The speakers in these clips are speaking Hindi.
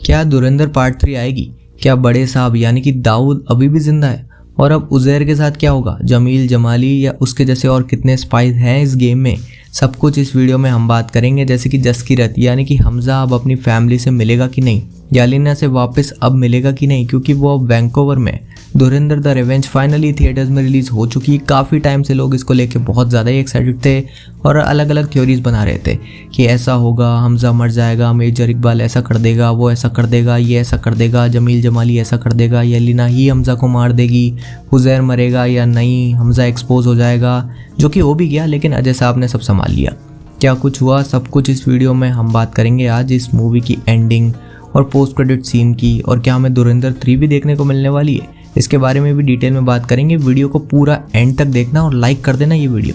क्या धुरंधर पार्ट 3 आएगी? क्या बड़े साहब यानी कि दाऊद अभी भी जिंदा है? और अब उज़ैर के साथ क्या होगा? जमील जमाली या उसके जैसे और कितने स्पाइस हैं इस गेम में? सब कुछ इस वीडियो में हम बात करेंगे। जैसे कि जसकीरत यानी कि हमजा अब अपनी फैमिली से मिलेगा कि नहीं, यालिना से वापस अब मिलेगा कि नहीं, क्योंकि वो अब वैंकूवर में। धुरंधर द रिवेंज फाइनली थिएटर्स में रिलीज हो चुकी है। काफ़ी टाइम से लोग इसको लेके बहुत ज़्यादा ही एक्साइटेड थे और अलग अलग थ्योरीज बना रहे थे कि ऐसा होगा, हमजा मर जाएगा, मेजर इकबाल ऐसा कर देगा, वो ऐसा कर देगा, ये ऐसा कर देगा, जमील जमाली ऐसा कर देगा, यालिना ही हमजा को मार देगी, उज़ैर मरेगा या नहीं, हमजा एक्सपोज हो जाएगा, जो कि हो भी गया, लेकिन अजय साहब ने सब संभाल लिया। क्या कुछ हुआ, सब कुछ इस वीडियो में हम बात करेंगे आज। इस मूवी की एंडिंग और पोस्ट क्रेडिट सीन की, और क्या हमें धुरंधर 3 भी देखने को मिलने वाली है, इसके बारे में भी डिटेल में बात करेंगे। वीडियो को पूरा एंड तक देखना और लाइक कर देना ये वीडियो।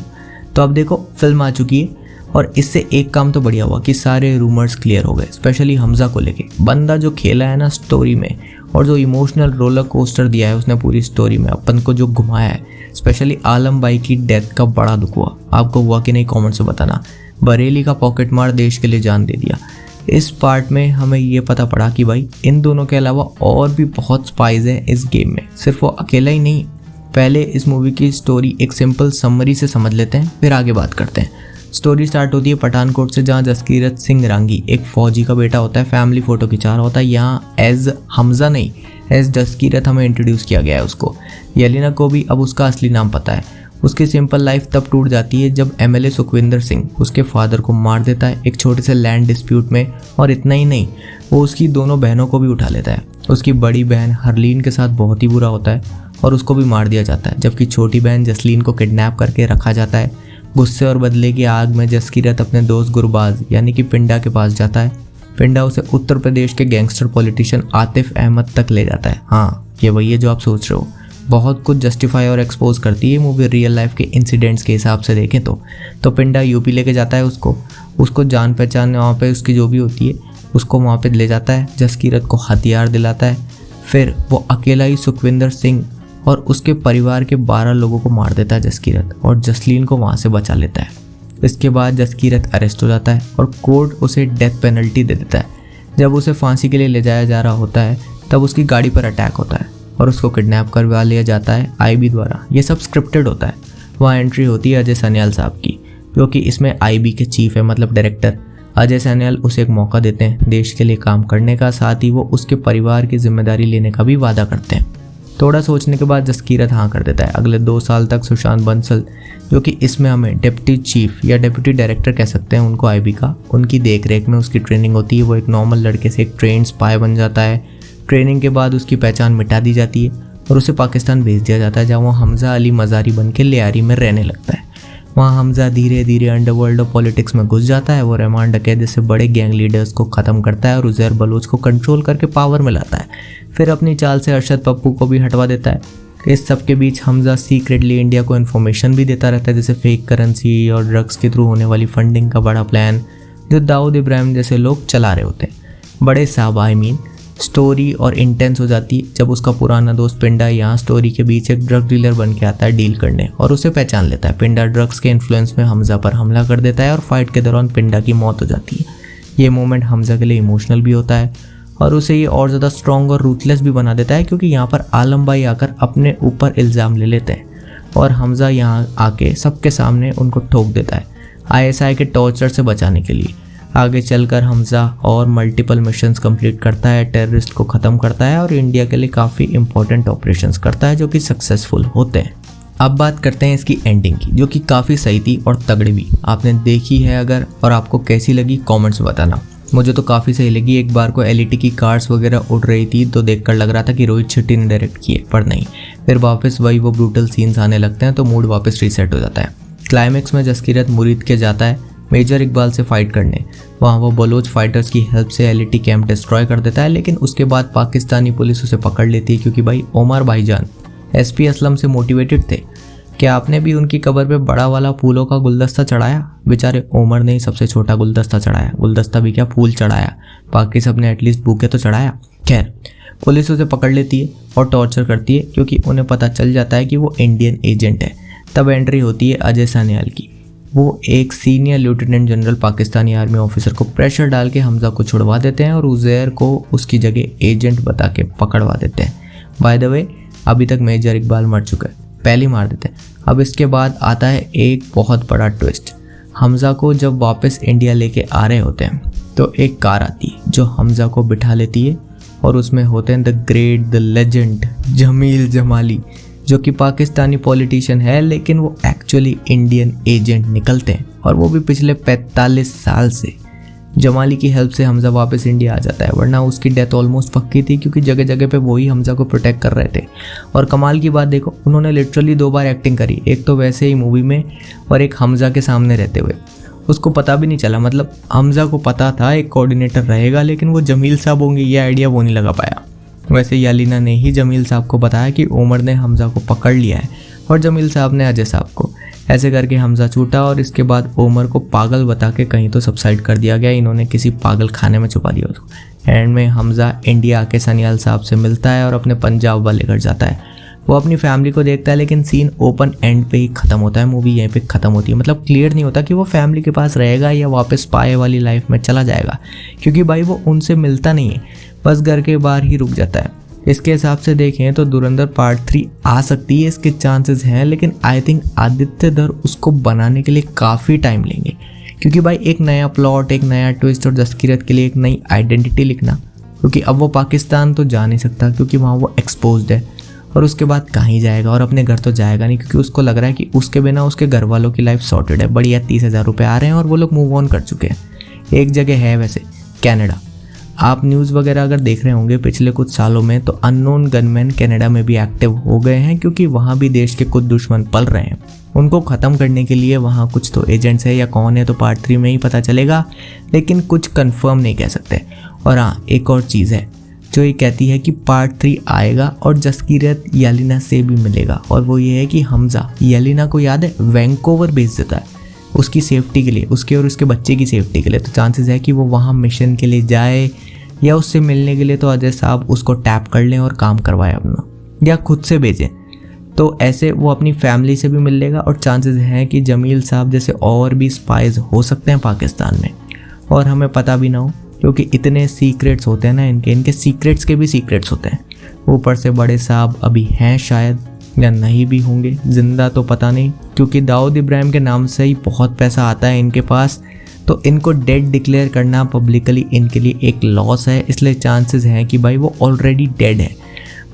तो अब देखो, फिल्म आ चुकी है और इससे एक काम तो बढ़िया हुआ कि सारे रूमर्स क्लियर हो गए, स्पेशली हमजा को लेके। बंदा जो खेला है ना स्टोरी में, और जो इमोशनल रोलर कोस्टर दिया है उसने पूरी स्टोरी में, अपन को जो घुमाया है, स्पेशली आलम भाई की डेथ का बड़ा दुख हुआ। आपको हुआ कि नहीं, कमेंट से बताना। बरेली का पॉकेट मार देश के लिए जान दे दिया। इस पार्ट में हमें ये पता पड़ा कि भाई इन दोनों के अलावा और भी बहुत स्पाइज हैं इस गेम में, सिर्फ वो अकेला ही नहीं। पहले इस मूवी की स्टोरी एक सिंपल समरी से समझ लेते हैं, फिर आगे बात करते हैं। स्टोरी स्टार्ट होती है पठानकोट से, जहाँ जसकीरत सिंह रांगी एक फौजी का बेटा होता है, फैमिली फोटो खिंचा रहा होता है। यहाँ एज हमजा नहीं, एज जसकीरत हमें इंट्रोड्यूस किया गया है उसको। यालिना को भी अब उसका असली नाम पता है। उसकी सिंपल लाइफ तब टूट जाती है जब एमएलए सुखविंदर सिंह उसके फादर को मार देता है एक छोटे से लैंड डिस्प्यूट में। और इतना ही नहीं, वो उसकी दोनों बहनों को भी उठा लेता है। उसकी बड़ी बहन हरलीन के साथ बहुत ही बुरा होता है और उसको भी मार दिया जाता है, जबकि छोटी बहन जसलीन को किडनैप करके रखा जाता है। गुस्से और बदले की आग में जसकीरत अपने दोस्त गुरबाज यानी कि पिंडा के पास जाता है। पिंडा उसे उत्तर प्रदेश के गैंगस्टर पॉलिटिशियन आतिफ अहमद तक ले जाता है। हाँ, ये वही है जो आप सोच रहे हो। बहुत कुछ जस्टिफाई और एक्सपोज करती है मूवी रियल लाइफ के इंसिडेंट्स के हिसाब से देखें तो पिंडा यूपी लेके जाता है उसको जान पहचान वहाँ पे उसकी जो भी होती है उसको वहाँ पे ले जाता है। जसकीरत को हथियार दिलाता है, फिर वो अकेला ही सुखविंदर सिंह और उसके परिवार के 12 लोगों को मार देता है जसकीरत, और जसलीन को वहाँ से बचा लेता है। इसके बाद जसकीरत अरेस्ट हो जाता है और कोर्ट उसे डेथ पेनल्टी दे देता है। जब उसे फांसी के लिए ले जाया जा रहा होता है तब उसकी गाड़ी पर अटैक होता है और उसको किडनैप करवा लिया जाता है आईबी द्वारा। ये सब स्क्रिप्टेड होता है। वहाँ एंट्री होती है अजय सान्याल साहब की, जो कि इसमें आईबी के चीफ है, मतलब डायरेक्टर। अजय सान्याल उसे एक मौका देते हैं देश के लिए काम करने का, साथ ही वो उसके परिवार की जिम्मेदारी लेने का भी वादा करते हैं। थोड़ा सोचने के बाद जसकीरत हाँ कर देता है। अगले 2 साल तक सुशांत बंसल, जो कि इसमें हमें डिप्टी चीफ या डिप्टी डायरेक्टर कह सकते हैं उनको आईबी का, उनकी देखरेख में उसकी ट्रेनिंग होती है। वो एक नॉर्मल लड़के से एक ट्रेंड स्पाई बन जाता है। ट्रेनिंग के बाद उसकी पहचान मिटा दी जाती है और उसे पाकिस्तान भेज दिया जाता है, जहाँ वो हमजा अली मज़ारी बन के लियारी में रहने लगता है। वहाँ हमजा धीरे धीरे अंडरवर्ल्ड और पॉलिटिक्स में घुस जाता है। वो रहमान डकैत जैसे बड़े गैंग लीडर्स को ख़त्म करता है और उज़ैर बलोच को कंट्रोल करके पावर में लाता है। फिर अपनी चाल से अरशद पप्पू को भी हटवा देता है। इस सब के बीच हमजा सीक्रेटली इंडिया को इन्फॉर्मेशन भी देता रहता है, जैसे फेक करेंसी और ड्रग्स के थ्रू होने वाली फंडिंग का बड़ा प्लान जो दाऊद इब्राहिम जैसे लोग चला रहे होते हैं। बड़े साहब स्टोरी और इंटेंस हो जाती है जब उसका पुराना दोस्त पिंडा यहाँ स्टोरी के बीच एक ड्रग डीलर बन के आता है डील करने, और उसे पहचान लेता है। पिंडा ड्रग्स के इन्फ्लुएंस में हमजा पर हमला कर देता है और फाइट के दौरान पिंडा की मौत हो जाती है। ये मोमेंट हमजा के लिए इमोशनल भी होता है और उसे ये और ज़्यादा स्ट्रॉन्ग और रूथलेस भी बना देता है, क्योंकि यहाँ पर आलम भाई आकर अपने ऊपर इल्ज़ाम ले लेते हैं और हमजा यहाँ आके सबके सामने उनको ठोक देता है आईएसआई के टॉर्चर से बचाने के लिए। आगे चलकर हमजा और मल्टीपल मिशंस कंप्लीट करता है, टेररिस्ट को ख़त्म करता है और इंडिया के लिए काफ़ी इंपॉर्टेंट ऑपरेशंस करता है जो कि सक्सेसफुल होते हैं। अब बात करते हैं इसकी एंडिंग की, जो कि काफ़ी सही थी और तगड़ी भी। आपने देखी है अगर, और आपको कैसी लगी कमेंट्स में बताना। मुझे तो काफ़ी सही लगी। एक बार को एलईडी की कार्स वगैरह उड़ रही थी तो देखकर लग रहा था कि रोहित शेट्टी ने डायरेक्ट किए, पर नहीं। फिर वापस वही वो ब्रूटल सीन्स आने लगते हैं तो मूड वापस रीसेट हो जाता है। क्लाइमेक्स में जसकीरत मुरीद के जाता है मेजर इकबाल से फाइट करने। वहाँ वो बलोच फाइटर्स की हेल्प से एलईडी कैंप डिस्ट्रॉय कर देता है, लेकिन उसके बाद पाकिस्तानी पुलिस उसे पकड़ लेती है, क्योंकि भाई ओमर भाईजान एसपी असलम से मोटिवेटेड थे। क्या आपने भी उनकी कब्र पे बड़ा वाला फूलों का गुलदस्ता चढ़ाया? बेचारे ओमर ने ही सबसे छोटा गुलदस्ता चढ़ाया। गुलदस्ता भी क्या, फूल चढ़ाया। बाकी सब ने एटलीस्ट बुके तो चढ़ाया। खैर, पुलिस उसे पकड़ लेती है और टॉर्चर करती है, क्योंकि उन्हें पता चल जाता है कि वो इंडियन एजेंट है। तब एंट्री होती है अजय सान्याल की। वो एक senior lieutenant general Pakistani army officer को प्रेशर डाल के हमजा को छुड़वा देते हैं और उज़ैर को उसकी जगह एजेंट बता के पकड़वा देते हैं। बाय द वे अभी तक मेजर इकबाल मर चुका है, पहले ही मार देते हैं। अब इसके बाद आता है एक बहुत बड़ा ट्विस्ट। हमजा को जब वापस इंडिया लेके आ रहे होते हैं तो एक कार आती है जो हमजा को बिठा लेती है और उसमें होते हैं the great the legend Jamil Jamali, जो कि पाकिस्तानी पॉलिटिशियन है लेकिन वो एक्चुअली इंडियन एजेंट निकलते हैं और वो भी पिछले 45 साल से। जमाली की हेल्प से हमजा वापस इंडिया आ जाता है, वरना उसकी डेथ ऑलमोस्ट पक्की थी क्योंकि जगह जगह पे वही हमजा को प्रोटेक्ट कर रहे थे। और कमाल की बात देखो, उन्होंने लिटरली 2 बार एक्टिंग करी, एक तो वैसे ही मूवी में और एक हमजा के सामने रहते हुए। उसको पता भी नहीं चला, मतलब हमजा को पता था एक कोऑर्डिनेटर रहेगा लेकिन वो जमील साहब होंगे ये आइडिया वो नहीं लगा पाया। वैसे यालिना ने ही जमील साहब को बताया कि उमर ने हमजा को पकड़ लिया है और जमील साहब ने अजय साहब को। ऐसे करके हमजा छूटा और इसके बाद उमर को पागल बता के कहीं तो सबसाइड कर दिया गया, इन्होंने किसी पागल खाने में छुपा दिया उसको। एंड में हमजा इंडिया आके सनियाल साहब से मिलता है और अपने पंजाब वाले घर जाता है। वो अपनी फैमिली को देखता है लेकिन सीन ओपन एंड पे ही ख़त्म होता है, मूवी यहीं पे ख़त्म होती है। मतलब क्लियर नहीं होता कि वो फैमिली के पास रहेगा या वापस पाए वाली लाइफ में चला जाएगा, क्योंकि भाई वो उनसे मिलता नहीं है, बस घर के बाहर ही रुक जाता है। इसके हिसाब से देखें तो धुरंधर पार्ट 3 आ सकती है, इसके चांसेस हैं, लेकिन आई थिंक आदित्य धर उसको बनाने के लिए काफ़ी टाइम लेंगे, क्योंकि भाई एक नया प्लॉट, एक नया ट्विस्ट और जसकीरत के लिए एक नई आइडेंटिटी लिखना, क्योंकि अब वो पाकिस्तान तो जा नहीं सकता क्योंकि वहाँ वो एक्सपोज्ड है, और उसके बाद कहीं जाएगा और अपने घर तो जाएगा नहीं क्योंकि उसको लग रहा है कि उसके बिना उसके घर वालों की लाइफ सॉर्टेड है। बढ़िया 30,000 रुपये आ रहे हैं और वो लोग मूव ऑन कर चुके हैं। एक जगह है वैसे कनाडा, आप न्यूज़ वगैरह अगर देख रहे होंगे पिछले कुछ सालों में तो अननोन गनमैन कनाडा में भी एक्टिव हो गए हैं, क्योंकि वहाँ भी देश के कुछ दुश्मन पल रहे हैं। उनको ख़त्म करने के लिए वहाँ कुछ तो एजेंट्स है या कौन है तो पार्ट 3 में ही पता चलेगा, लेकिन कुछ कंफर्म नहीं कह सकते। और हाँ, एक और चीज़ है जो ये कहती है कि पार्ट 3 आएगा और जसकीरत यालिना से भी मिलेगा, और वो ये है कि हमजा यालिना को याद है वैंकूवर भेज देता है उसकी सेफ्टी के लिए, उसके और उसके बच्चे की सेफ्टी के लिए। तो चांसेस है कि वो वहाँ मिशन के लिए जाए या उससे मिलने के लिए तो अजय साहब उसको टैप कर लें और काम करवाए अपना, या खुद से भेजें। तो ऐसे वो अपनी फैमिली से भी मिल लेगा और चांसेस हैं कि जमील साहब जैसे और भी स्पाइज हो सकते हैं पाकिस्तान में और हमें पता भी ना हो, क्योंकि इतने सीक्रेट्स होते हैं ना इनके सीक्रेट्स के भी सीक्रेट्स होते हैं। ऊपर से बड़े साहब अभी हैं शायद या नहीं भी होंगे, जिंदा तो पता नहीं, क्योंकि दाऊद इब्राहिम के नाम से ही बहुत पैसा आता है इनके पास, तो इनको डेड डिक्लेयर करना पब्लिकली इनके लिए एक लॉस है। इसलिए चांसेस हैं कि भाई वो ऑलरेडी डेड है,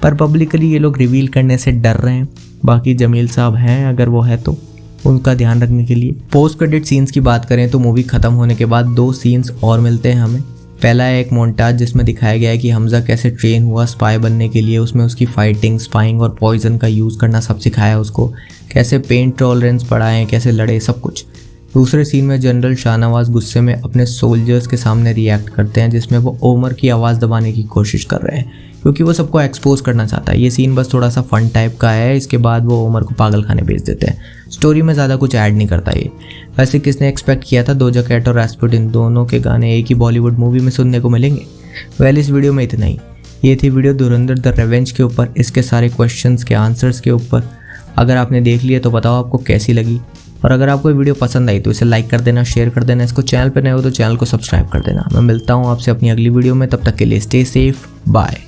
पर पब्लिकली ये लोग रिवील करने से डर रहे हैं। बाकी जमील साहब हैं अगर वो है तो उनका ध्यान रखने के लिए। पोस्ट क्रेडिट सीन्स की बात करें तो मूवी ख़त्म होने के बाद 2 सीन्स और मिलते हैं हमें। पहला है एक मोन्टाज जिसमें दिखाया गया है कि हमजा कैसे ट्रेन हुआ स्पाई बनने के लिए, उसमें उसकी फाइटिंग, स्पाइंग और पॉइजन का यूज़ करना सब सिखाया उसको, कैसे पेन टॉलरेंस पढ़ाएं, कैसे लड़े, सब कुछ। दूसरे सीन में जनरल शाहनवाज गुस्से में अपने सोल्जर्स के सामने रिएक्ट करते हैं, जिसमें वो ओमर की आवाज़ दबाने की कोशिश कर रहे हैं क्योंकि वो सबको एक्सपोज करना चाहता है। ये सीन बस थोड़ा सा फन टाइप का है। इसके बाद वो ओमर को पागल खाने भेज देते हैं। स्टोरी में ज़्यादा कुछ ऐड नहीं करता ये। वैसे किसने एक्सपेक्ट किया था डोजा कैट और रास्पुटिन दोनों के गाने एक ही बॉलीवुड मूवी में सुनने को मिलेंगे। वेल, इस वीडियो में इतना ही। ये थी वीडियो धुरंधर द रिवेंज के ऊपर, इसके सारे क्वेश्चंस के आंसर्स के ऊपर। अगर आपने देख लिया तो बताओ आपको कैसी लगी, और अगर आपको ये वीडियो पसंद आई तो इसे लाइक कर देना, शेयर कर देना। इसको चैनल पर नए हो तो चैनल को सब्सक्राइब कर देना। मैं मिलता हूँ आपसे अपनी अगली वीडियो में, तब तक के लिए स्टे सेफ, बाय।